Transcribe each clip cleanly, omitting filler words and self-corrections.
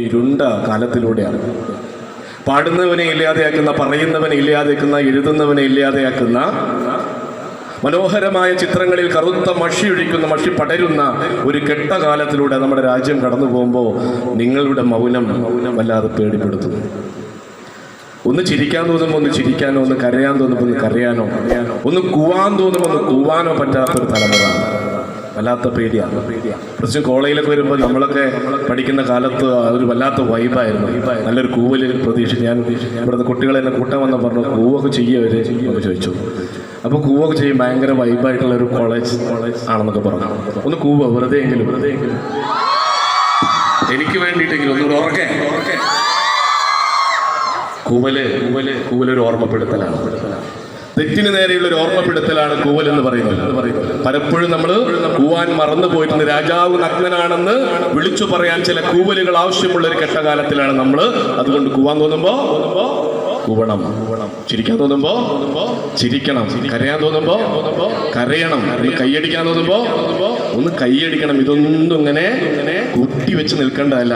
ഇരുണ്ട കാലത്തിലൂടെയാണ്. പാടുന്നവനെ ഇല്ലാതെയാക്കുന്ന, പറയുന്നവനെ ഇല്ലാതെയാക്കുന്ന, എഴുതുന്നവനെ ഇല്ലാതെയാക്കുന്ന, മനോഹരമായ ചിത്രങ്ങളിൽ കറുത്ത മഷിയൊഴിക്കുന്ന, മഷി പടരുന്ന ഒരു കെട്ടകാലത്തിലൂടെ നമ്മുടെ രാജ്യം കടന്നു പോകുമ്പോൾ നിങ്ങളുടെ മൗനം വല്ലാതെ പേടിപ്പെടുത്തുന്നു. ഒന്ന് ചിരിക്കാൻ തോന്നുമ്പോൾ ഒന്ന് ചിരിക്കാനോ, ഒന്ന് കരയാൻ തോന്നുമ്പോൾ ഒന്ന് കരയാനോ, ഒന്ന് കൂവാൻ തോന്നുമ്പോൾ ഒന്ന് കൂവാനോ പറ്റാത്തൊരു തലമുറ. വല്ലാത്ത പേടിയാണ്. പ്രത്യേകിച്ച് കോളേജിലൊക്കെ വരുമ്പോൾ നമ്മളൊക്കെ പഠിക്കുന്ന കാലത്ത് ഒരു വല്ലാത്ത വൈബായിരുന്നു. നല്ലൊരു കൂവല് പ്രതീക്ഷിച്ച് ഞാൻ ഇവിടുത്തെ കുട്ടികളെ എന്നെ കൂട്ടാൻ വന്ന പറഞ്ഞു കൂവൊക്കെ ചെയ്യുവര് എന്ന് ചോദിച്ചു. അപ്പോൾ കൂവൊക്കെ ചെയ്യും ഭയങ്കര വൈബായിട്ടുള്ള ഒരു കോളേജ് ആണെന്നൊക്കെ പറഞ്ഞു. ഒന്ന് കൂവ വെറുതെ എങ്കിലും എനിക്ക് വേണ്ടിയിട്ടെങ്കിലും ഒന്നുകൂടെ ഉറക്കെ കൂവലൊരു ഓർമ്മപ്പെടുത്തലാണ്. തെറ്റിന് നേരെയുള്ള ഒരു ഓർമ്മപ്പെടുത്തലാണ് കൂവൽ എന്ന് പറയുന്നത്. പലപ്പോഴും നമ്മൾ കൂവാൻ മറന്നു പോയിട്ടുണ്ട്. രാജാവ് നഗ്നനാണെന്ന് വിളിച്ചു പറയാൻ ചില കൂവലുകൾ ആവശ്യമുള്ള ഒരു കെട്ടകാലത്തിലാണ് നമ്മൾ. അതുകൊണ്ട് കൂവാൻ തോന്നുമ്പോ കൂവണം, ചിരിക്കാൻ തോന്നുമ്പോ ചിരിക്കണം, കരയാൻ തോന്നുമ്പോ കരയണം, ഒന്ന് കൈയടിക്കാൻ തോന്നുമ്പോ ഒന്ന് കൈയടിക്കണം. ഇതൊന്നും ഇങ്ങനെ കൂട്ടിവെച്ച് നിൽക്കേണ്ടതല്ല.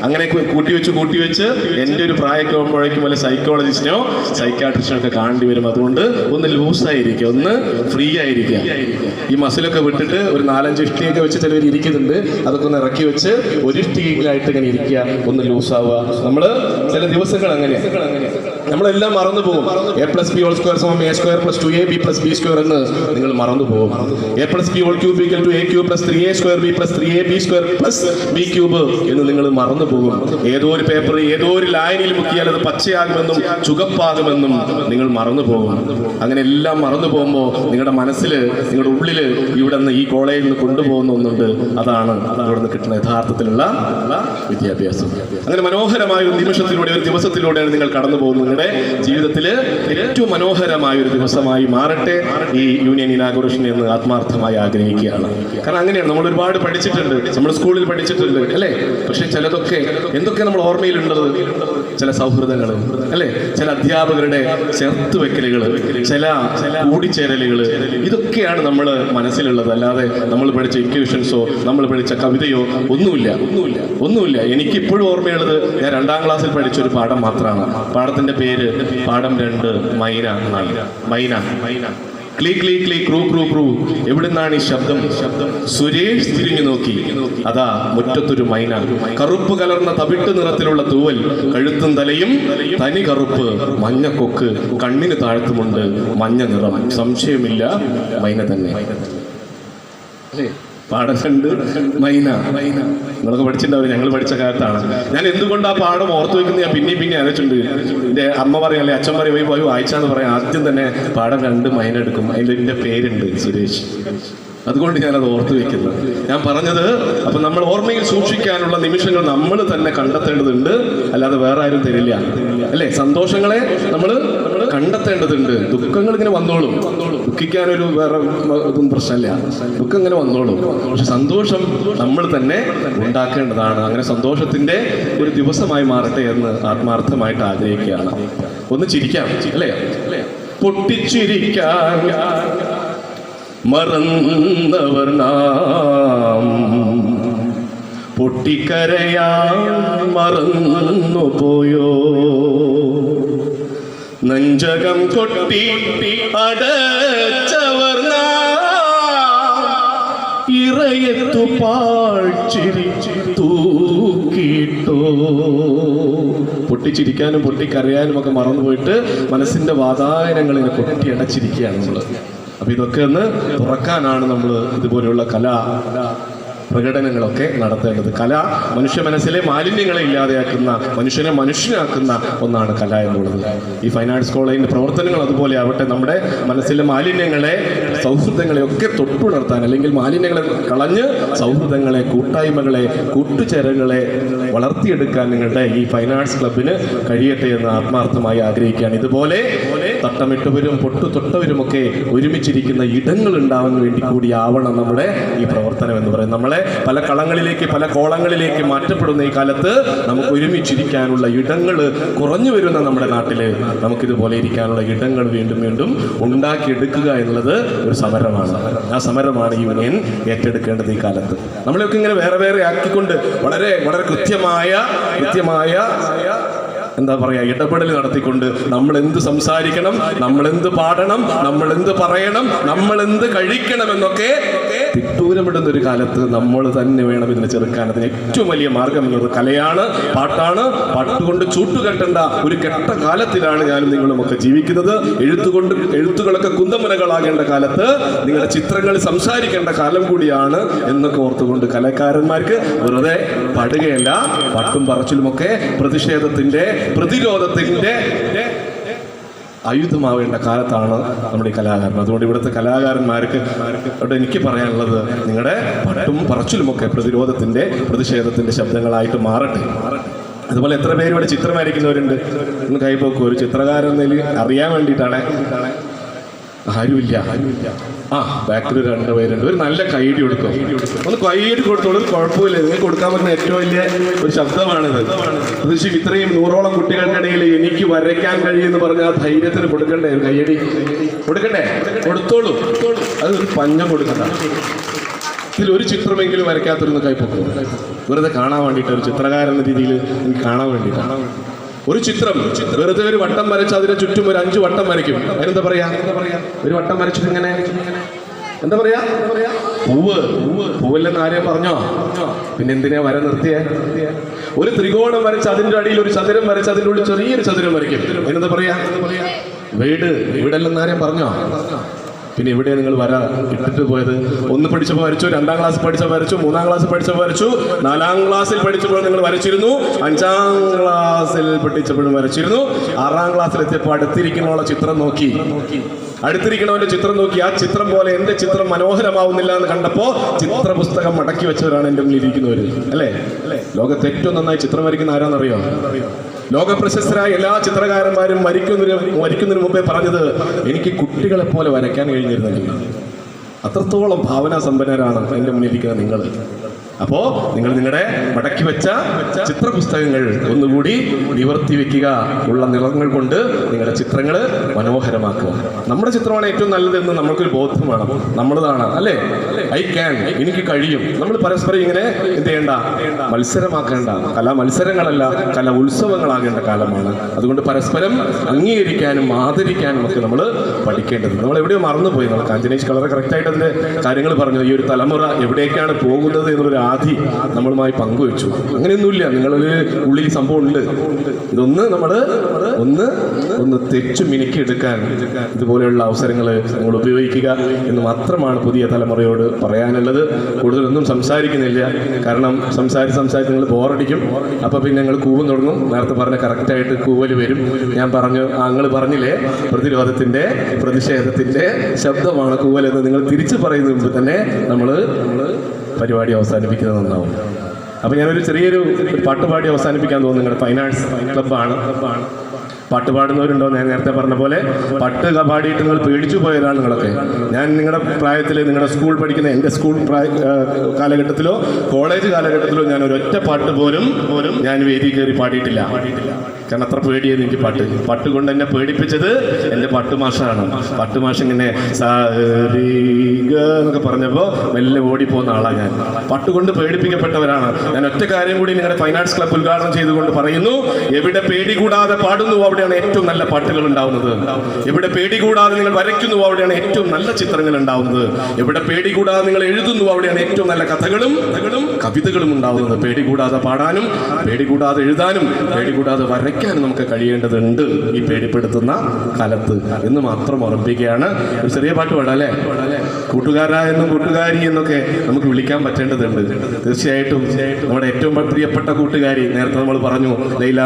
അങ്ങനെ കൂട്ടിവെച്ച് എൻ്റെ ഒരു പ്രായമൊക്കെ ആകുമ്പോഴേക്കും വല്ല സൈക്കോളജിസ്റ്റിനോ സൈക്കാട്രിസ്റ്റിനോ ഒക്കെ കാണേണ്ടി വരും. അതുകൊണ്ട് ഒന്ന് ലൂസായിരിക്കുക, ഒന്ന് ഫ്രീ ആയിരിക്കുക. ഈ മസിലൊക്കെ വിട്ടിട്ട് ഒരു 4-5 ഇഷ്ടിയൊക്കെ വെച്ച് ചിലവർ ഇരിക്കുന്നുണ്ട്. അതൊക്കെ ഒന്ന് ഇറക്കി വെച്ച് ഒരു ഇഷ്ടികയിലായിട്ട് ഇങ്ങനെ ഇരിക്കുക, ഒന്ന് ലൂസാവുക. നമ്മൾ ചില ദിവസങ്ങൾ അങ്ങനെയാണ്. നമ്മളെല്ലാം മറന്നു പോകും. a+b² = a² + 2ab + b² എന്ന് നിങ്ങൾ മറന്നു പോകും. a+b³ = a³ + 3a² b + 3ab² + b³ എന്ന് നിങ്ങൾ മറന്നു പോകും. ഏതോ ഒരു പേപ്പർ ഏതോ ഒരു ലൈനിൽ മുക്കിയാൽ അത് പച്ചയാകുമെന്നും ചുവപ്പാകുമെന്നും നിങ്ങൾ മറന്നു പോകും. അങ്ങനെ എല്ലാം മറന്നു പോകുമ്പോൾ നിങ്ങളുടെ മനസ്സിൽ, നിങ്ങളുടെ ഉള്ളിൽ ഇവിടെ നിന്ന് ഈ കോളേജിൽ നിന്ന് കൊണ്ടുപോകുന്ന ഒന്നുണ്ട്. അതാണ് അവിടെ നിന്ന് കിട്ടുന്ന യഥാർത്ഥത്തിലുള്ള വിദ്യാഭ്യാസം. അങ്ങനെ മനോഹരമായ ഒരു നിമിഷത്തിലൂടെ, ഒരു ദിവസത്തിലൂടെയാണ് നിങ്ങൾ കടന്നു പോകുന്നത്. നിങ്ങളുടെ ജീവിതത്തിൽ ഏറ്റവും മനോഹരമായ ഒരു ദിവസമായി മാറട്ടെ ഈ യൂണിയൻ ഇനാഗുറേഷൻ എന്ന് ആത്മാർത്ഥമായി ആഗ്രഹിക്കുകയാണ്. കാരണം അങ്ങനെയാണ്. നമ്മൾ ഒരുപാട് പഠിച്ചിട്ടുണ്ട്, നമ്മൾ സ്കൂളിൽ പഠിച്ചിട്ടുണ്ട് അല്ലേ? പക്ഷെ ചിലതൊക്കെ എന്തൊക്കെ നമ്മൾ ഓർമ്മയിലുണ്ടത്? ചില സൗഹൃദങ്ങൾ അല്ലേ, ചില അധ്യാപകരുടെ ചേർത്ത് വെക്കലുകൾ, ചില കൂടിച്ചേരലുകൾ, ഇതൊക്കെയാണ് നമ്മൾ മനസ്സിലുള്ളത്. അല്ലാതെ നമ്മൾ പഠിച്ച ഇക്വേഷൻസോ നമ്മൾ പഠിച്ച കവിതയോ ഒന്നുമില്ല. എനിക്കിപ്പോഴും ഓർമ്മയുള്ളത് ഞാൻ 2ാം ക്ലാസ്സിൽ പഠിച്ച ഒരു പാഠം മാത്രമാണ്. പാഠത്തിന്റെ പേര് പാഠം 2 മൈന. ക്ലീ ക്ലീ ക്ലീ ക്രൂ ക്രൂ ക്രൂ. എവിടുന്നാണ് ഈ ശബ്ദം? സുരേഷ് തിരിഞ്ഞു നോക്കി. അതാ മുറ്റത്തൊരു മൈന. കറുപ്പ് കലർന്ന തവിട്ട് നിറത്തിലുള്ള തൂവൽ, കഴുത്തും തലയും തനി കറുപ്പ്, മഞ്ഞക്കൊക്ക്, കണ്ണിന് താഴ്ത്തുമുണ്ട് മഞ്ഞ നിറം. സംശയമില്ല മൈന തന്നെ. പാഠം 2 മൈന. നിങ്ങളൊക്കെ പഠിച്ചിട്ടുണ്ടാവില്ല, ഞങ്ങൾ പഠിച്ച കാലത്താണ്. ഞാൻ എന്തുകൊണ്ട് ആ പാഠം ഓർത്തു വെക്കുന്നത് ഞാൻ പിന്നെ ആലോചിച്ചിട്ടുണ്ട്. എൻ്റെ അമ്മ പറയും, അല്ലെ അച്ഛൻ പറയും, പോയി വായിച്ചാന്ന് പറയാം. ആദ്യം തന്നെ പാഠം 2 മൈന എടുക്കും. എൻ്റെ പേരുണ്ട് സുരേഷ്. അതുകൊണ്ട് ഞാനത് ഓർത്തു വെക്കുന്നത്. ഞാൻ പറഞ്ഞത് അപ്പം നമ്മൾ ഓർമ്മയിൽ സൂക്ഷിക്കാനുള്ള നിമിഷങ്ങൾ നമ്മൾ തന്നെ കണ്ടെത്തേണ്ടതുണ്ട്, അല്ലാതെ വേറെ ആരും തരില്ല അല്ലേ? സന്തോഷങ്ങളെ നമ്മൾ കണ്ടെത്തേണ്ടതുണ്ട്. ദുഃഖങ്ങൾ ഇങ്ങനെ വന്നോളും. ദുഃഖിക്കാനൊരു വേറെ ഇതൊന്നും പ്രശ്നമില്ല. ദുഃഖം ഇങ്ങനെ വന്നോളും. പക്ഷെ സന്തോഷം നമ്മൾ തന്നെ ഉണ്ടാക്കേണ്ടതാണ്. അങ്ങനെ സന്തോഷത്തിന്റെ ഒരു ദിവസമായി മാറട്ടെ എന്ന് ആത്മാർത്ഥമായിട്ട് ആഗ്രഹിക്കുകയാണ്. ഒന്ന് ചിരിക്കാം അല്ലേ? പൊട്ടിച്ചിരിക്കാൻ മറന്നവർ നാം, പൊട്ടിക്കരയാൻ മറന്നു പോയോ? നെഞ്ചകം കൊട്ടി അടച്ചവർ നാം, ഇറയത്തു പാഴ്ചിരി തൂക്കിട്ടോ. പൊട്ടിച്ചിരിക്കാനും പൊട്ടിക്കരയാനും ഒക്കെ മറന്നുപോയിട്ട് മനസ്സിന്റെ വാതായനങ്ങളിങ്ങനെ കൊട്ടി അടച്ചിരിക്കുകയാണ് നമ്മൾ. അപ്പൊ ഇതൊക്കെ ഒന്ന് തുറക്കാനാണ് നമ്മൾ ഇതുപോലെയുള്ള പ്രകടനങ്ങളൊക്കെ നടത്തേണ്ടത്. കല മനുഷ്യ മനസ്സിലെ മാലിന്യങ്ങളെ ഇല്ലാതെയാക്കുന്ന, മനുഷ്യനെ മനുഷ്യനാക്കുന്ന ഒന്നാണ് കല എന്നുള്ളത്. ഈ ഫൈൻ ആർട്സ് കോളേജിന്റെ പ്രവർത്തനങ്ങൾ അതുപോലെ ആവട്ടെ. നമ്മുടെ മനസ്സിലെ മാലിന്യങ്ങളെ, സൗഹൃദങ്ങളെ ഒക്കെ തൊട്ടുണർത്താൻ, അല്ലെങ്കിൽ മാലിന്യങ്ങളെ കളഞ്ഞ് സൗഹൃദങ്ങളെ, കൂട്ടായ്മകളെ, കൂട്ടുചേരലുകളെ വളർത്തിയെടുക്കാൻ നിങ്ങളുടെ ഈ ഫൈൻ ആർട്സ് ക്ലബിന് കഴിയട്ടെ എന്ന് ആത്മാർത്ഥമായി ആഗ്രഹിക്കുകയാണ്. ഇതുപോലെ തട്ടമിട്ടവരും പൊട്ടുതൊട്ടവരുമൊക്കെ ഒരുമിച്ചിരിക്കുന്ന ഇടങ്ങൾ ഉണ്ടാവാൻ വേണ്ടി കൂടി ആവണം നമ്മുടെ ഈ പ്രവർത്തനം എന്ന് പറയുന്നത്. നമ്മളെ പല കളങ്ങളിലേക്ക് പല കോളങ്ങളിലേക്ക് മാറ്റപ്പെടുന്ന ഈ കാലത്ത് നമുക്ക് ഒരുമിച്ചിരിക്കാനുള്ള ഇടങ്ങൾ കുറഞ്ഞു വരുന്ന നമ്മുടെ നാട്ടില് നമുക്കിതുപോലെ ഇരിക്കാനുള്ള ഇടങ്ങൾ വീണ്ടും വീണ്ടും ഉണ്ടാക്കിയെടുക്കുക എന്നുള്ളത് ഒരു സമരമാണ്. ആ സമരമാണ് ഈ യൂണിയൻ ഏറ്റെടുക്കേണ്ടത് ഈ കാലത്ത്. നമ്മളെയൊക്കെ ഇങ്ങനെ വേറെ വേറെ ആക്കിക്കൊണ്ട് വളരെ വളരെ കൃത്യമായ എന്താ പറയാ ഇടപെടൽ നടത്തിക്കൊണ്ട് നമ്മൾ എന്ത് സംസാരിക്കണം, നമ്മൾ എന്ത് പാടണം, നമ്മൾ എന്ത് പറയണം, നമ്മൾ എന്ത് കഴിക്കണം എന്നൊക്കെ തിട്ടൂരമിടുന്ന ഒരു കാലത്ത് നമ്മൾ തന്നെ വേണം ഇതിനെ ചെറുക്കാൻ. അതിന് ഏറ്റവും വലിയ മാർഗം എന്നത് കലയാണ്, പാട്ടാണ്. പാട്ടുകൊണ്ട് ചൂട്ടുകെട്ടേണ്ട ഒരു കെട്ട കാലത്തിലാണ് ഞാനും നിങ്ങളും ഒക്കെ ജീവിക്കുന്നത്. എഴുത്തുകളൊക്കെ കുന്തമുനകളാകേണ്ട കാലത്ത് നിങ്ങളുടെ ചിത്രങ്ങൾ സംസാരിക്കേണ്ട കാലം കൂടിയാണ് എന്നൊക്കെ ഓർത്തുകൊണ്ട് കലാകാരന്മാർക്ക് വെറുതെ പാടുകയല്ല, പാട്ടും പറച്ചിലുമൊക്കെ പ്രതിരോധത്തിന്റെ ആയുധമാവേണ്ട കാലത്താണ് നമ്മുടെ ഈ കലാകാരൻ. അതുകൊണ്ട് ഇവിടുത്തെ കലാകാരന്മാർക്ക് എനിക്ക് പറയാനുള്ളത്, നിങ്ങളുടെ പാട്ടും പറച്ചിലുമൊക്കെ പ്രതിഷേധത്തിന്റെ ശബ്ദങ്ങളായിട്ട് മാറട്ടെ. അതുപോലെ എത്ര പേര് ഇവിടെ ചിത്രം വരയ്ക്കുന്നവരുണ്ട്? ഒന്ന് കൈപോക്കും. ഒരു ചിത്രകാരൻ അറിയാൻ വേണ്ടിയിട്ടാണ്. ആരുമില്ല. ബാക്കിൽ 2 പേരുണ്ട്. ഒരു നല്ല കൈയടി കൊടുക്കും. ഒന്ന് കൈയടി കൊടുത്തോളൂ, കുഴപ്പമില്ല. നിങ്ങൾക്ക് കൊടുക്കാൻ പറ്റുന്ന ഏറ്റവും വലിയ ഒരു ശബ്ദമാണിത്. തീർച്ചയായും ഇത്രയും 100ഓളം കുട്ടികൾക്കിടയിൽ എനിക്ക് വരയ്ക്കാൻ കഴിയുമെന്ന് പറഞ്ഞാൽ ആ ധൈര്യത്തിന് കൊടുക്കണ്ടേ? ഒരു കൈയടി കൊടുക്കണ്ടേ? കൊടുത്തോളൂ. അത് ഒരു പഞ്ഞം കൊടുക്കണ്ട. ഇതിലൊരു ചിത്രമെങ്കിലും വരയ്ക്കാത്തൊരു കൈപ്പൊക്കും. വെറുതെ കാണാൻ വേണ്ടിയിട്ട്, ഒരു ചിത്രകാരൻ എന്ന രീതിയിൽ എനിക്ക് കാണാൻ വേണ്ടിയിട്ടാണ്. ഒരു ചിത്രം വെറുതെ ഒരു വട്ടം വരച്ച് അതിന് ചുറ്റും ഒരു 5 വട്ടം വരയ്ക്കും. അതിനെന്താ പറയാ? ഒരു വട്ടം വരച്ചിട്ട് ഇങ്ങനെ എന്താ പറയാ? പൂവല്ലെന്ന് ആരെയും പറഞ്ഞോ? പിന്നെ എന്തിനാ വര നിർത്തിയേ? ഒരു ത്രികോണം വരച്ച് അതിന്റെ അടിയിൽ ഒരു ചതുരം വരച്ച് അതിൻ്റെ ഉള്ളിൽ ചെറിയൊരു ചതുരം വരയ്ക്കും. അതിനെന്താ പറയാ? വീടല്ലെന്ന് ആരെയും പറഞ്ഞോ? പിന്നെ എവിടെയാണ് നിങ്ങൾ വര ഇട്ടിട്ട് പോയത്? 1 പഠിച്ചപ്പോൾ വരച്ചു, 2ാം ക്ലാസ് പഠിച്ചപ്പോൾ വരച്ചു, 3ാം ക്ലാസ് പഠിച്ചപ്പോൾ വരച്ചു, 4ാം ക്ലാസ്സിൽ പഠിച്ചപ്പോൾ നിങ്ങൾ വരച്ചിരുന്നു, 5ാം ക്ലാസ്സിൽ പഠിച്ചപ്പോഴും വരച്ചിരുന്നു, 6ാം ക്ലാസ്സിലെത്തിയപ്പോൾ അടുത്തിരിക്കുന്നവളുടെ ചിത്രം നോക്കി, അടുത്തിരിക്കണവന്റെ ചിത്രം നോക്കി ആ ചിത്രം പോലെ എന്റെ ചിത്രം മനോഹരമാവുന്നില്ല എന്ന് കണ്ടപ്പോ ചിത്ര പുസ്തകം മടക്കി വെച്ചവരാണ് എന്റെ മുന്നിൽ ഇരിക്കുന്നവര്. അല്ലേ? ലോകത്ത് ഏറ്റവും നന്നായി ചിത്രം വരയ്ക്കുന്ന ആരാന്നറിയോ? ലോക പ്രശസ്തരായ എല്ലാ ചിത്രകാരന്മാരും മരിക്കുന്നതിന് മുമ്പേ പറഞ്ഞത്, എനിക്ക് കുട്ടികളെ പോലെ വരയ്ക്കാൻ കഴിഞ്ഞിരുന്നില്ല. അത്രത്തോളം ഭാവനാ സമ്പന്നരാണ് എൻ്റെ മുന്നിലിരിക്കുന്ന നിങ്ങൾ. അപ്പോ നിങ്ങൾ നിങ്ങളുടെ മടക്കി വെച്ച ചിത്രപുസ്തകങ്ങൾ ഒന്നുകൂടി നിവർത്തി വെക്കുക. ഉള്ള നിറങ്ങൾ കൊണ്ട് നിങ്ങളുടെ ചിത്രങ്ങൾ മനോഹരമാക്കുക. നമ്മുടെ ചിത്രമാണ് ഏറ്റവും നല്ലതെന്ന് നമ്മൾക്കൊരു ബോധം വേണം. നമ്മളതാണ് അല്ലേ? ഐ ക്യാൻ, എനിക്ക് കഴിയും. നമ്മൾ പരസ്പരം ഇങ്ങനെ എന്ത് ചെയ്യേണ്ട? മത്സരമാക്കേണ്ട. കലാ മത്സരങ്ങളല്ല, കല ഉത്സവങ്ങളാകേണ്ട കാലമാണ്. അതുകൊണ്ട് പരസ്പരം അംഗീകരിക്കാനും ആദരിക്കാനും ഒക്കെ നമ്മൾ പഠിക്കേണ്ടത്. നമ്മൾ എവിടെയോ മറന്നുപോയി. നമ്മൾ കാഞ്ചനേഷ് കളർ കറക്റ്റായിട്ട് അതിൻ്റെ കാര്യങ്ങൾ പറഞ്ഞു. ഈ ഒരു തലമുറ എവിടേക്കാണ് പോകുന്നത് എന്നുള്ളൊരു ആധി നമ്മളുമായി പങ്കുവെച്ചു. അങ്ങനെയൊന്നുമില്ല. നിങ്ങളൊരു ഉള്ളിൽ സംഭവം ഉണ്ട്. ഇതൊന്ന് നമ്മൾ ഒന്ന് തെച്ചു മിനുക്കി എടുക്കാൻ ഇതുപോലെയുള്ള അവസരങ്ങൾ നിങ്ങൾ ഉപയോഗിക്കുക എന്ന് മാത്രമാണ് പുതിയ തലമുറയോട് പറയാനുള്ളത്. കൂടുതലൊന്നും സംസാരിക്കുന്നില്ല. കാരണം സംസാരിച്ച് നിങ്ങൾ ബോറടിക്കും. അപ്പോൾ പിന്നെ ഞങ്ങൾ കൂവും തുടങ്ങും. നേരത്തെ പറഞ്ഞ കറക്റ്റായിട്ട് കൂവൽ വരും. ഞാൻ പറഞ്ഞു, നിങ്ങൾ പറഞ്ഞില്ലേ പ്രതിരോധത്തിൻ്റെ പ്രതിഷേധത്തിൻ്റെ ശബ്ദമാണ് കൂവലെന്ന് നിങ്ങൾ തിരിച്ചു പറയുന്നതിന് മുമ്പ് തന്നെ നമ്മൾ പരിപാടി അവസാനിപ്പിക്കുന്നത് നന്നാവും. അപ്പോൾ ഞാനൊരു ചെറിയൊരു പാട്ടുപാടി അവസാനിപ്പിക്കാൻ തോന്നുന്നു. നിങ്ങളുടെ ഫൈൻ ആർട്സ് ക്ലബ്ബാണ്. പാട്ട് പാടുന്നവരുണ്ടോ? ഞാൻ നേരത്തെ പറഞ്ഞ പോലെ പാട്ട് പാടിയിട്ട് നിങ്ങൾ പേടിച്ചു പോയതാണ് നിങ്ങളൊക്കെ. ഞാൻ നിങ്ങളുടെ പ്രായത്തിൽ, നിങ്ങളുടെ സ്കൂൾ പഠിക്കുന്ന എൻ്റെ സ്കൂൾ കാലഘട്ടത്തിലോ കോളേജ് കാലഘട്ടത്തിലോ ഞാൻ ഒരൊറ്റ പാട്ട് പോലും ഞാൻ വേദി കയറി പാടിയിട്ടില്ല. കാരണം അത്ര പേടിയായിരുന്നു എനിക്ക് പാട്ട് കൊണ്ട് എന്നെ പേടിപ്പിച്ചത് എൻ്റെ പാട്ടുമാഷാണ്. പാട്ടുമാഷ് ഇങ്ങനെ എന്നൊക്കെ പറഞ്ഞപ്പോൾ മെല്ലെ ഓടിപ്പോകുന്ന ആളാണ് ഞാൻ. പാട്ടുകൊണ്ട് പേടിപ്പിക്കപ്പെട്ടവരാണ്. ഞാൻ ഒറ്റ കാര്യം കൂടി നിങ്ങളുടെ ഫൈൻ ആർട്സ് ക്ലബ്ബ് ഉദ്ഘാടനം ചെയ്തുകൊണ്ട് പറയുന്നു, എവിടെ പേടി കൂടാതെ പാടുന്നു അവിടെയാണ് ഏറ്റവും നല്ല പാട്ടുകൾ ഉണ്ടാവുന്നത്. എവിടെ പേടി കൂടാതെ നിങ്ങൾ വരയ്ക്കുന്നു അവിടെയാണ് ഏറ്റവും നല്ല ചിത്രങ്ങൾ ഉണ്ടാവുന്നത്. എവിടെ പേടി കൂടാതെ നിങ്ങൾ എഴുതുന്നു അവിടെയാണ് ഏറ്റവും നല്ല കഥകളും കവിതകളും ഉണ്ടാവുന്നത്. പേടി കൂടാതെ പാടാനും പേടി കൂടാതെ എഴുതാനും പേടി കൂടാതെ വരയ്ക്കാനും നമുക്ക് കഴിയേണ്ടതുണ്ട് ഈ പേടിപ്പെടുത്തുന്ന കാലത്ത് എന്ന് മാത്രം ഓർമ്മിപ്പിക്കുകയാണ്. ഒരു ചെറിയ പാട്ട് പാടാം അല്ലേ? കൂട്ടുകാരായെന്നും കൂട്ടുകാരി എന്നൊക്കെ നമുക്ക് വിളിക്കാൻ പറ്റേണ്ടതുണ്ട്. തീർച്ചയായിട്ടും നമ്മുടെ ഏറ്റവും പ്രിയപ്പെട്ട കൂട്ടുകാരി, നേരത്തെ നമ്മൾ പറഞ്ഞു, ലൈല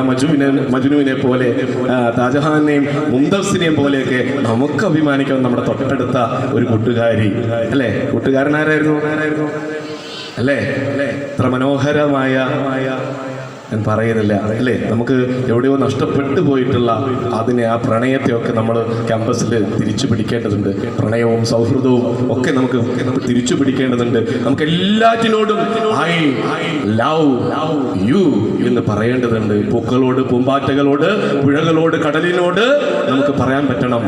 മജ്നുവിനെ പോലെ, താജഹാനെയും മുംതസിനെയും പോലെയൊക്കെ നമുക്ക് അഭിമാനിക്കാൻ നമ്മുടെ തൊട്ടടുത്ത ഒരു കൂട്ടുകാരി അല്ലേ? കൂട്ടുകാരനാരായിരുന്നു അല്ലേ? ഇത്ര മനോഹരമായ ഞാൻ പറയുന്നില്ല അല്ലേ, നമുക്ക് എവിടെയോ നഷ്ടപ്പെട്ടു പോയിട്ടുള്ള അതിനെ, ആ പ്രണയത്തെയൊക്കെ നമ്മൾ ക്യാമ്പസിൽ തിരിച്ചു പിടിക്കേണ്ടതുണ്ട്. പ്രണയവും സൗഹൃദവും ഒക്കെ നമുക്ക് തിരിച്ചു പിടിക്കേണ്ടതുണ്ട്. നമുക്ക് എല്ലാറ്റിനോടും ഐ ലവ് യു എന്ന് പറയേണ്ടതുണ്ട്. പൂക്കളോട്, പൂമ്പാറ്റകളോട്, പുഴകളോട്, കടലിനോട് നമുക്ക് പറയാൻ പറ്റണം.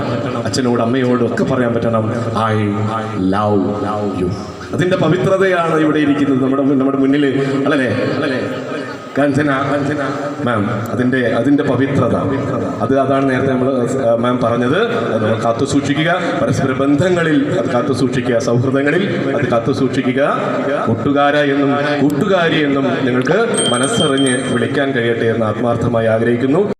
അച്ഛനോട്, അമ്മയോടും ഒക്കെ പറയാൻ പറ്റണം ഐ ലവ് യു. അതിന്റെ പവിത്രതയാണ് ഇവിടെ ഇരിക്കുന്നത് നമ്മുടെ മുന്നിൽ, അല്ലേ കാഞ്ചന മാം. അതിന്റെ പവിത്രത അതാണ് നേരത്തെ നമ്മൾ മാം പറഞ്ഞത്. അത് നമ്മൾ കാത്തു സൂക്ഷിക്കുക. പരസ്പര ബന്ധങ്ങളിൽ അത് കാത്തു സൂക്ഷിക്കുക, സൗഹൃദങ്ങളിൽ അത് കാത്തു സൂക്ഷിക്കുക. കൂട്ടുകാര എന്നും കൂട്ടുകാരി എന്നും നിങ്ങൾക്ക് മനസ്സറിഞ്ഞ് വിളിക്കാൻ കഴിയട്ടെ എന്ന് ആത്മാർത്ഥമായി ആഗ്രഹിക്കുന്നു.